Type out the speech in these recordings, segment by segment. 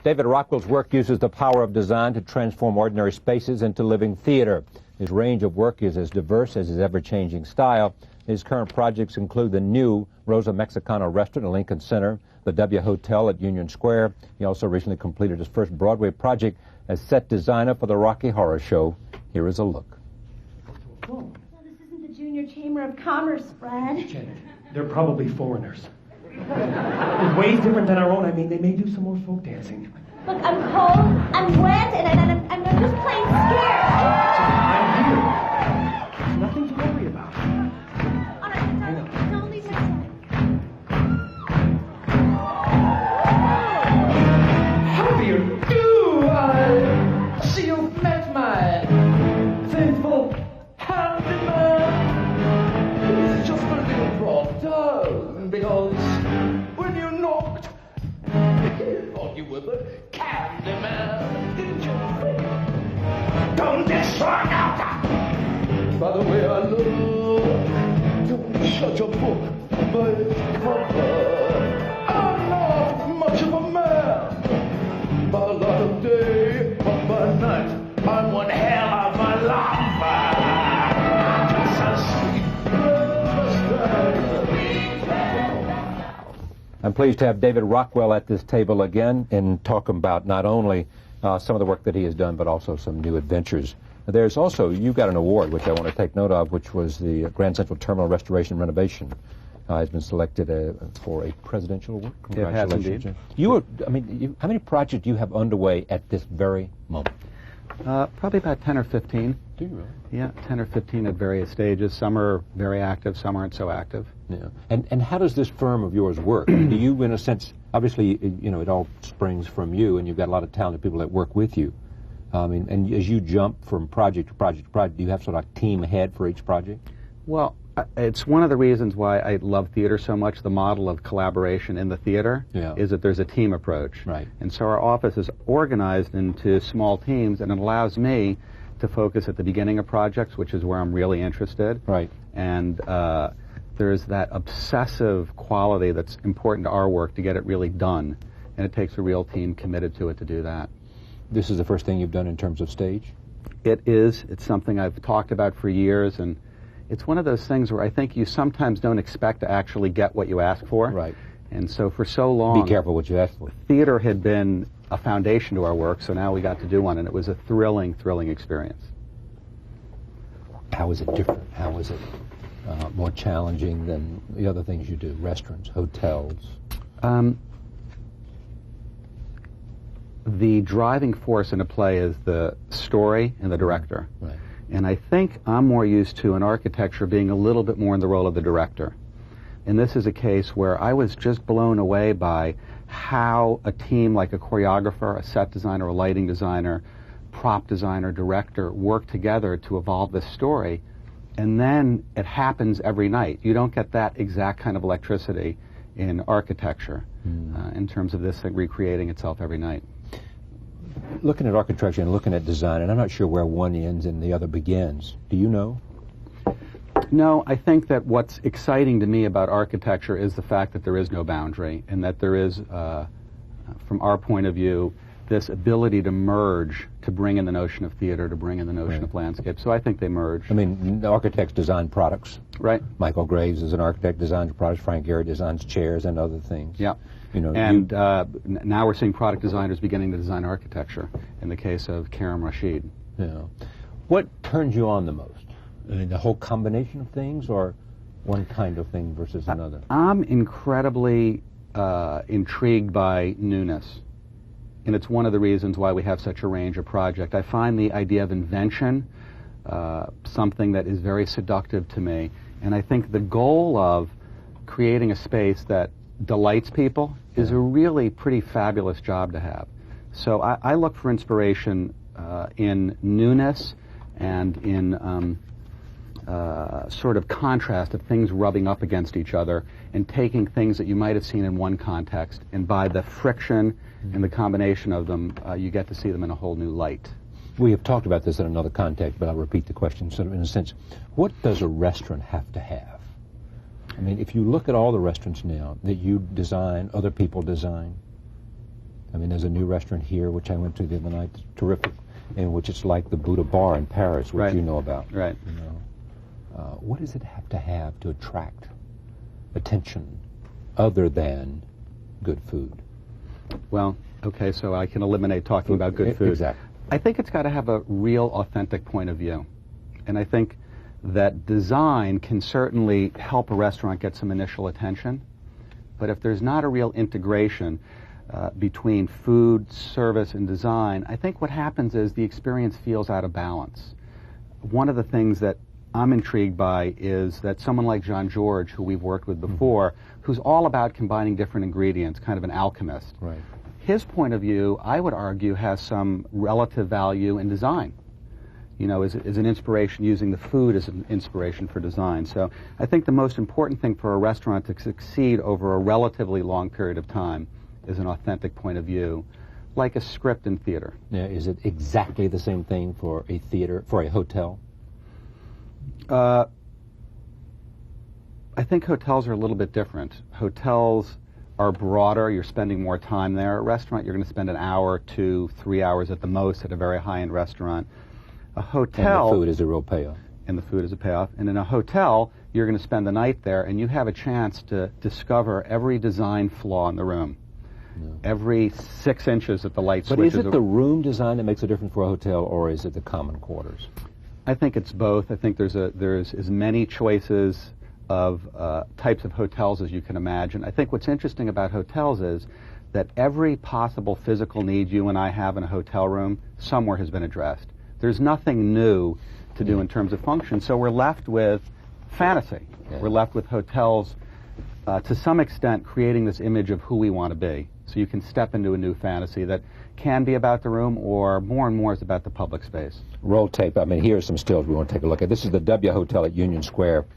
David Rockwell's work uses the power of design to transform ordinary spaces into living theater. His range of work is as diverse as his ever-changing style. His current projects include the new Rosa Mexicana restaurant in Lincoln Center, the W Hotel at Union Square. He also recently completed his first Broadway project as set designer for the Rocky Horror Show. Here is a look. Whoa. No, this isn't the Junior Chamber of Commerce, Fred. Janet, they're probably foreigners. In ways different than our own. I mean, they may do some more folk dancing. Look, I'm cold, I'm wet, and I'm just plain scared. I'm here. There's nothing to worry about. All right, don't leave me alone. How do you do? I see you've met my faithful handyman. It's just a little brought down because when you knocked, I thought you were the candy man. Didn't you? Don't destroy out. By the way, I love. Don't judge a book by its cover. I'm not much of a man. By light of day, but by night, I'm one hell of a lover. Just a sweet I'm pleased to have David Rockwell at this table again and talk about not only some of the work that he has done, but also some new adventures. There's also, you got an award, which I want to take note of, which was the Grand Central Terminal Restoration and Renovation. Has been selected for a presidential award. Congratulations. It has indeed. How many projects do you have underway at this very moment? Probably about 10 or 15. Do you really? Yeah, 10 or 15 at various stages. Some are very active, some aren't so active. Yeah. And how does this firm of yours work? Do you, in a sense, obviously, you know, it all springs from you, and you've got a lot of talented people that work with you. And as you jump from project to project to project, do you have sort of a team head for each project? Well, it's one of the reasons why I love theater so much. The model of collaboration in the theater is that there's a team approach. Right. And so our office is organized into small teams, and it allows me to focus at the beginning of projects, which is where I'm really interested. Right. And there's that obsessive quality that's important to our work to get it really done. And it takes a real team committed to it to do that. This is the first thing you've done in terms of stage? It is. It's something I've talked about for years, and it's one of those things where I think you sometimes don't expect to actually get what you ask for. Right. And so for so long... Be careful what you ask for. Theater had been a foundation to our work, so now we got to do one, and it was a thrilling, thrilling experience. How is it different? How is it more challenging than the other things you do? Restaurants, hotels? The driving force in a play is the story and the director. Right. And I think I'm more used to in architecture being a little bit more in the role of the director. And this is a case where I was just blown away by how a team like a choreographer, a set designer, a lighting designer, prop designer, director work together to evolve this story. And then it happens every night. You don't get that exact kind of electricity in architecture in terms of this thing recreating itself every night. Looking at architecture and looking at design, and I'm not sure where one ends and the other begins. Do you know? No, I think that what's exciting to me about architecture is the fact that there is no boundary, and that there is, from our point of view, this ability to merge, to bring in the notion of theater, to bring in the notion of landscape. So I think they merge. I mean, architects design products. Right. Michael Graves is an architect, designs products. Frank Gehry designs chairs and other things. Yeah. You know, and now we're seeing product designers beginning to design architecture, in the case of Karim Rashid. Yeah. What turns you on the most? I mean, the whole combination of things, or one kind of thing versus another? I'm incredibly intrigued by newness. And it's one of the reasons why we have such a range of projects. I find the idea of invention something that is very seductive to me. And I think the goal of creating a space that delights people is a really pretty fabulous job to have. So I look for inspiration in newness and in sort of contrast of things rubbing up against each other and taking things that you might have seen in one context, and by the friction and the combination of them, you get to see them in a whole new light. We have talked about this in another context, but I'll repeat the question sort of in a sense. What does a restaurant have to have? I mean, if you look at all the restaurants now that you design, other people design, I mean, there's a new restaurant here, which I went to the other night, terrific, in which it's like the Buddha Bar in Paris, which Right. you know about. Right. You know, what does it have to attract attention other than good food? Well, okay, so I can eliminate talking about good food. Exactly. I think it's got to have a real, authentic point of view. And I think that design can certainly help a restaurant get some initial attention. But if there's not a real integration between food, service, and design, I think what happens is the experience feels out of balance. One of the things that I'm intrigued by is that someone like Jean-Georges, who we've worked with before, who's all about combining different ingredients, kind of an alchemist. Right. His point of view, I would argue, has some relative value in design. You know, is an inspiration, using the food as an inspiration for design. So I think the most important thing for a restaurant to succeed over a relatively long period of time is an authentic point of view, like a script in theater. Now, is it exactly the same thing for a theater, for a hotel? I think hotels are a little bit different. Hotels are broader, you're spending more time there. A restaurant, you're going to spend an hour, 2, 3 hours at the most at a very high-end restaurant. A hotel... And the food is a real payoff. And the food is a payoff. And in a hotel, you're going to spend the night there, and you have a chance to discover every design flaw in the room. Every 6 inches that the light switches. But is it the room design that makes a difference for a hotel, or is it the common quarters? I think it's both. I think there's as many choices of types of hotels as you can imagine. I think what's interesting about hotels is that every possible physical need you and I have in a hotel room somewhere has been addressed. There's nothing new to do in terms of function, so we're left with fantasy. Yeah. We're left with hotels, to some extent, creating this image of who we want to be. So you can step into a new fantasy that can be about the room, or more and more is about the public space. Roll tape. I mean, here are some stills we want to take a look at. This is the W Hotel at Union Square.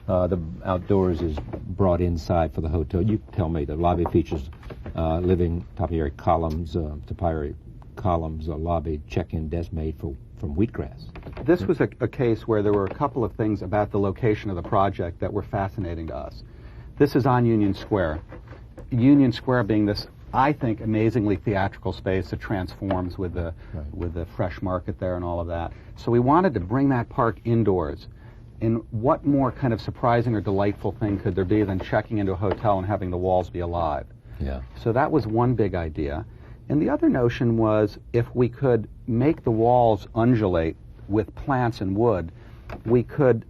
The outdoors is brought inside for the hotel. You tell me. The lobby features living topiary columns, topiary columns, a lobby check-in desk made from wheatgrass. This was a case where there were a couple of things about the location of the project that were fascinating to us. This is on Union Square. Union Square being this, I think, amazingly theatrical space that transforms with the fresh market there and all of that. So we wanted to bring that park indoors. And what more kind of surprising or delightful thing could there be than checking into a hotel and having the walls be alive? Yeah. So that was one big idea. And the other notion was, if we could make the walls undulate with plants and wood, we could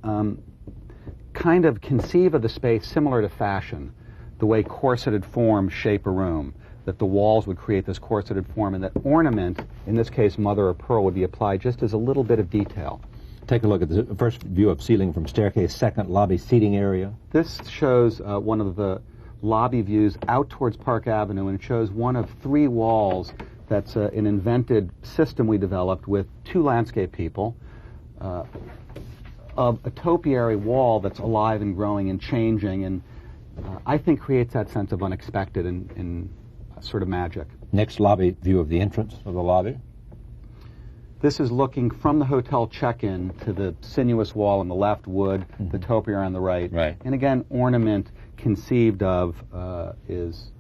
kind of conceive of the space similar to fashion, the way corseted forms shape a room, that the walls would create this corseted form, and that ornament, in this case mother of pearl, would be applied just as a little bit of detail. Take a look at the first view of ceiling from staircase, second lobby seating area. This shows one of the lobby views out towards Park Avenue, and it shows one of 3 walls that's an invented system we developed with 2 landscape people, of a topiary wall that's alive and growing and changing, and I think creates that sense of unexpected and sort of magic. Next lobby view of the entrance of the lobby. This is looking from the hotel check-in to the sinuous wall on the left, wood, the topiary on the right. Right. And again, ornament conceived of is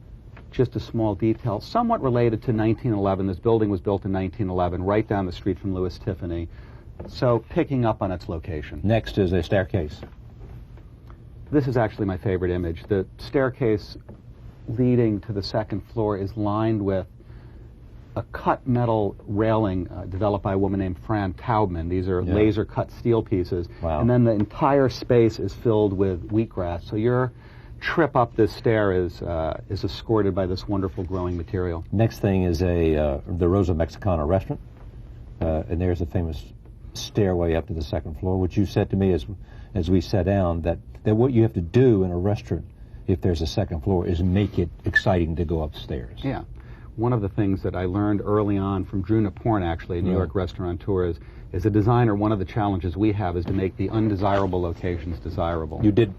just a small detail, somewhat related to 1911. This building was built in 1911, right down the street from Louis Tiffany. So picking up on its location. Next is a staircase. This is actually my favorite image. The staircase leading to the second floor is lined with a cut metal railing developed by a woman named Fran Taubman. These are laser cut steel pieces. Wow. And then the entire space is filled with wheatgrass. So your trip up this stair is escorted by this wonderful growing material. Next thing is the Rosa Mexicana restaurant. And there's a famous stairway up to the second floor, which you said to me as we sat down, that what you have to do in a restaurant, if there's a second floor, is make it exciting to go upstairs. Yeah. One of the things that I learned early on from Drew Naporn, actually, a New York restaurateur, is a designer, one of the challenges we have is to make the undesirable locations desirable. You did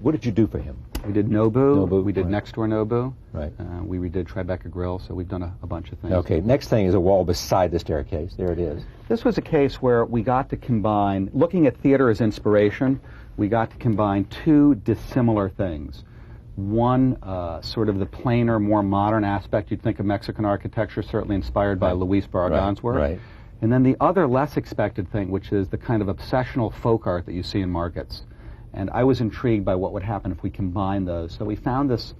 what did you do for him? We did Nobu. Nobu, We did right. Next Door Nobu. Right. We redid Tribeca Grill, so we've done a bunch of things. Okay, next thing is a wall beside the staircase. There it is. This was a case where we got to combine, looking at theater as inspiration, we got to combine 2 dissimilar things. One, sort of the plainer, more modern aspect. You'd think of Mexican architecture, certainly inspired by Luis Barragan's work. Right. And then the other less expected thing, which is the kind of obsessional folk art that you see in markets. And I was intrigued by what would happen if we combine those. So we found this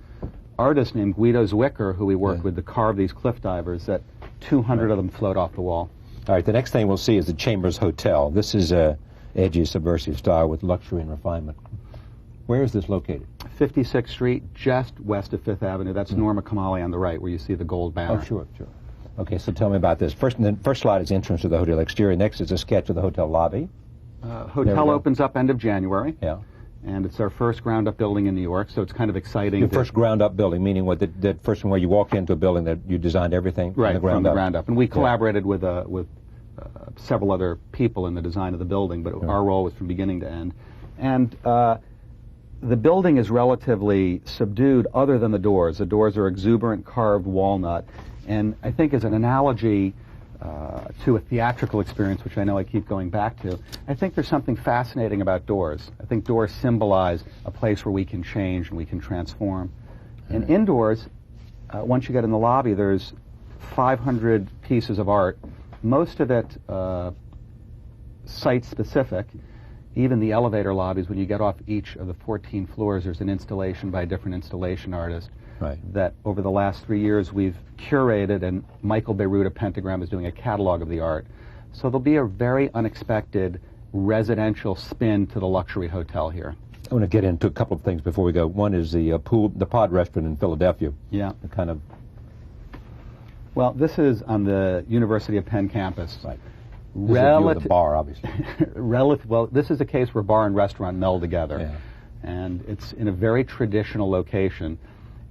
artist named Guido Zwicker, who we worked with to carve these cliff divers, that 200 of them float off the wall. All right, the next thing we'll see is the Chambers Hotel. This is a edgy, subversive style with luxury and refinement. Where is this located? 56th Street, just west of Fifth Avenue. That's Norma Kamali on the right, where you see the gold banner. Oh, sure. Okay, so tell me about this. First slide is entrance to the hotel exterior. Next is a sketch of the hotel lobby. Hotel opens up end of January. Yeah. And it's our first ground-up building in New York, so it's kind of exciting. Your first ground-up building, meaning what? The first one where you walked into a building that you designed everything right, from the ground up. And we collaborated with several other people in the design of the building, but our role was from beginning to end. And the building is relatively subdued other than the doors. The doors are exuberant carved walnut. And I think as an analogy to a theatrical experience, which I know I keep going back to, I think there's something fascinating about doors. I think doors symbolize a place where we can change and we can transform. And indoors, once you get in the lobby, there's 500 pieces of art, most of it site-specific. Even the elevator lobbies, when you get off each of the 14 floors, there's an installation by a different installation artist. Right. That over the last 3 years we've curated, and Michael Beirut of Pentagram is doing a catalog of the art. So there'll be a very unexpected residential spin to the luxury hotel here. I want to get into a couple of things before we go. One is the Pod restaurant in Philadelphia. Yeah. The kind of. Well, this is on the University of Penn campus. Right. Relative the bar, obviously. Well, this is a case where bar and restaurant meld together. Yeah. And it's in a very traditional location.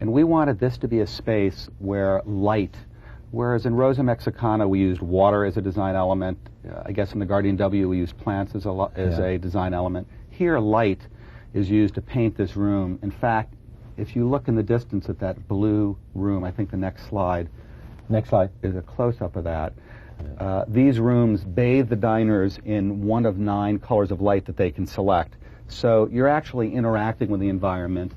And we wanted this to be a space where light, whereas in Rosa Mexicana we used water as a design element, I guess in the Guardian W we used plants as a design element. Here light is used to paint this room. In fact, if you look in the distance at that blue room, I think the next slide is a close-up of that. These rooms bathe the diners in one of 9 colors of light that they can select. So you're actually interacting with the environment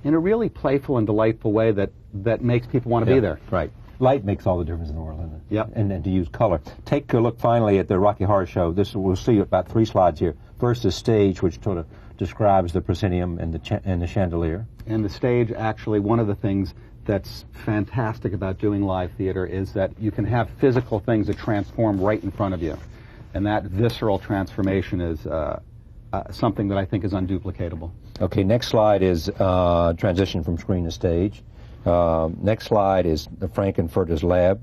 in a really playful and delightful way that makes people want to be there. Right. Light makes all the difference in the world, doesn't it? Yep. And to use color. Take a look finally at the Rocky Horror Show. We'll see about 3 slides here. First, the stage, which sort of describes the proscenium and the chandelier. And the stage, actually, one of the things that's fantastic about doing live theater is that you can have physical things that transform right in front of you. And that visceral transformation is something that I think is unduplicatable. Okay, next slide is transition from screen to stage. Next slide is the Frankenfurter's Lab.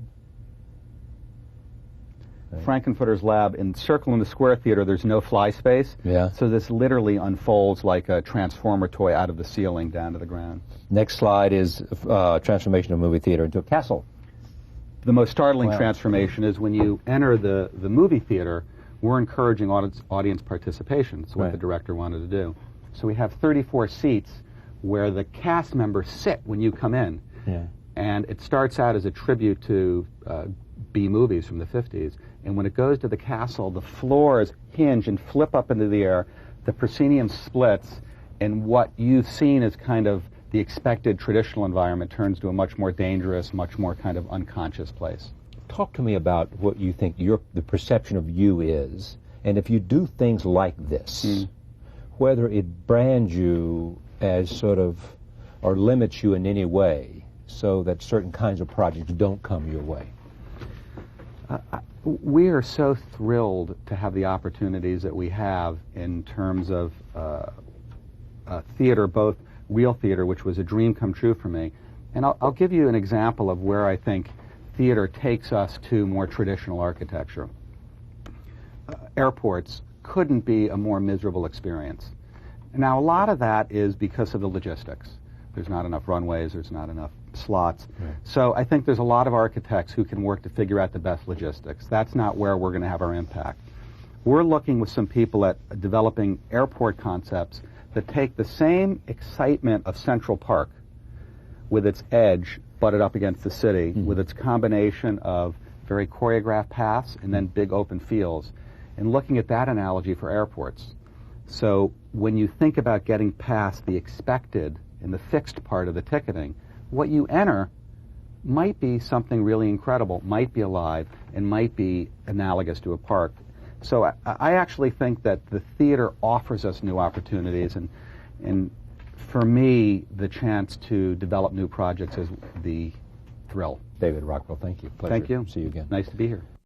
Frankenfurter's Lab, in Circle in the Square Theater, there's no fly space. Yeah. So this literally unfolds like a transformer toy out of the ceiling down to the ground. Next slide is transformation of movie theater into a castle. The most startling transformation is when you enter the movie theater, we're encouraging audience participation. That's what the director wanted to do. So we have 34 seats where the cast members sit when you come in. Yeah. And it starts out as a tribute to B movies from the 50s. And when it goes to the castle, the floors hinge and flip up into the air, the proscenium splits, and what you've seen as kind of the expected traditional environment turns to a much more dangerous, much more kind of unconscious place. Talk to me about what you think the perception of you is, and if you do things like this, whether it brands you as sort of, or limits you in any way, so that certain kinds of projects don't come your way. We are so thrilled to have the opportunities that we have in terms of theater, both real theater, which was a dream come true for me. And I'll give you an example of where I think theater takes us to more traditional architecture. Airports couldn't be a more miserable experience. Now, a lot of that is because of the logistics. There's not enough runways, there's not enough slots. Right. So I think there's a lot of architects who can work to figure out the best logistics. That's not where we're going to have our impact. We're looking with some people at developing airport concepts that take the same excitement of Central Park with its edge butted up against the city, with its combination of very choreographed paths and then big open fields, and looking at that analogy for airports. So when you think about getting past the expected in the fixed part of the ticketing. What you enter might be something really incredible, might be alive, and might be analogous to a park. So I actually think that the theater offers us new opportunities, and for me, the chance to develop new projects is the thrill. David Rockwell, thank you. Pleasure. Thank you. See you again. Nice to be here.